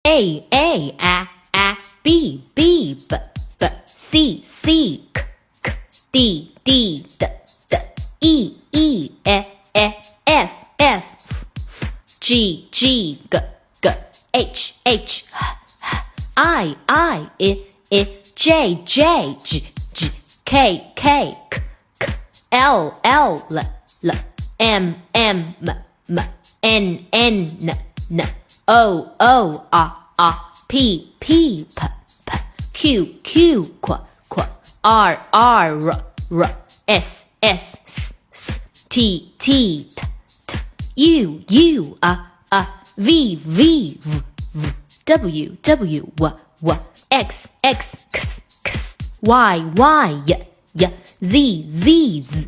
A B B C C D E F G H I J K L M N O P Q R S T U V W X Y Z